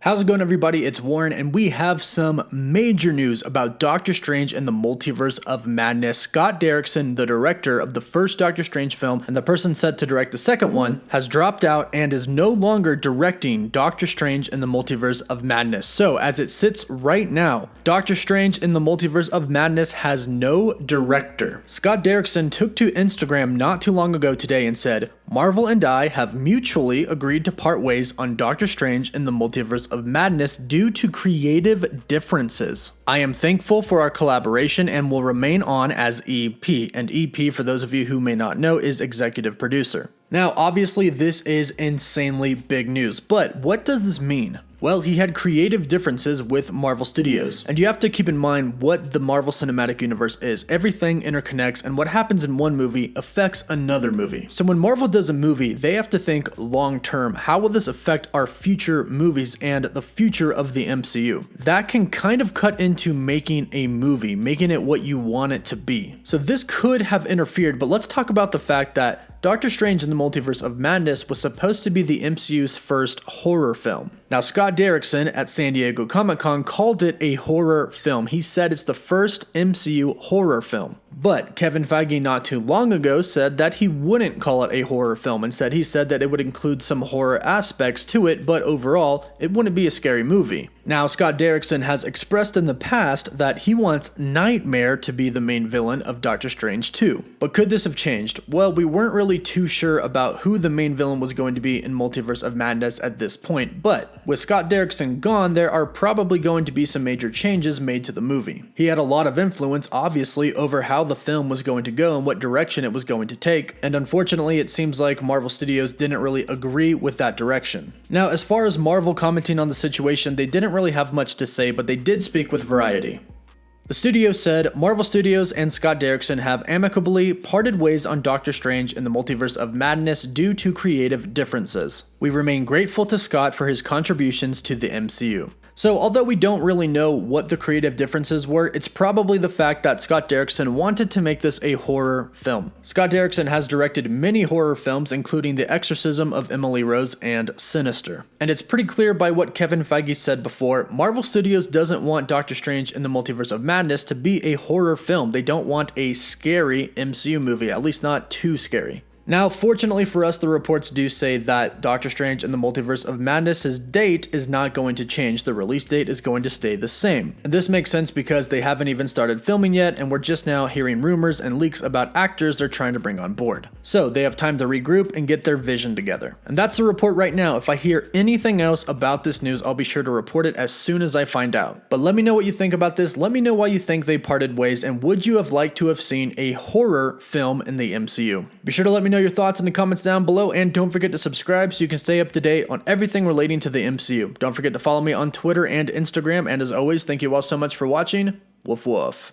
How's it going, everybody? It's Warren, and we have some major news about Doctor Strange in the Multiverse of Madness. Scott Derrickson, the director of the first Doctor Strange film and the person set to direct the second one, has dropped out and is no longer directing Doctor Strange in the Multiverse of Madness. So, as it sits right now, Doctor Strange in the Multiverse of Madness has no director. Scott Derrickson took to Instagram not too long ago today and said, "Marvel and I have mutually agreed to part ways on Doctor Strange in the Multiverse of Madness due to creative differences. I am thankful for our collaboration and will remain on as EP." And EP, for those of you who may not know, is executive producer. Now, obviously, this is insanely big news, but what does this mean? Well, he had creative differences with Marvel Studios, and you have to keep in mind what the Marvel Cinematic Universe is. Everything interconnects, and what happens in one movie affects another movie. So when Marvel does a movie, they have to think long term. How will this affect our future movies and the future of the MCU? That can kind of cut into making a movie, making it what you want it to be. So this could have interfered, but let's talk about the fact that Doctor Strange in the Multiverse of Madness was supposed to be the MCU's first horror film. Now, Scott Derrickson at San Diego Comic-Con called it a horror film. He said it's the first MCU horror film. But Kevin Feige not too long ago said that he wouldn't call it a horror film. Instead, he said that it would include some horror aspects to it, but overall, it wouldn't be a scary movie. Now, Scott Derrickson has expressed in the past that he wants Nightmare to be the main villain of Doctor Strange 2. But could this have changed? Well, we weren't really too sure about who the main villain was going to be in Multiverse of Madness at this point, but with Scott Derrickson gone, there are probably going to be some major changes made to the movie. He had a lot of influence, obviously, over how the film was going to go and what direction it was going to take, and unfortunately it seems like Marvel Studios didn't really agree with that direction. Now, as far as Marvel commenting on the situation, they didn't really have much to say, but they did speak with Variety. The studio said, "Marvel Studios and Scott Derrickson have amicably parted ways on Doctor Strange in the Multiverse of Madness due to creative differences. We remain grateful to Scott for his contributions to the MCU." So, although we don't really know what the creative differences were, it's probably the fact that Scott Derrickson wanted to make this a horror film. Scott Derrickson has directed many horror films, including The Exorcism of Emily Rose and Sinister. And it's pretty clear by what Kevin Feige said before, Marvel Studios doesn't want Doctor Strange in the Multiverse of Madness to be a horror film. They don't want a scary MCU movie, at least not too scary. Now, fortunately for us, the reports do say that Doctor Strange in the Multiverse of Madness' date is not going to change. The release date is going to stay the same. And this makes sense because they haven't even started filming yet, and we're just now hearing rumors and leaks about actors they're trying to bring on board. So they have time to regroup and get their vision together. And that's the report right now. If I hear anything else about this news, I'll be sure to report it as soon as I find out. But let me know what you think about this. Let me know why you think they parted ways, and would you have liked to have seen a horror film in the MCU? Be sure to let me know your thoughts in the comments down below, and don't forget to subscribe so you can stay up to date on everything relating to the MCU. Don't forget to follow me on Twitter and Instagram, and as always, thank you all so much for watching. Woof woof.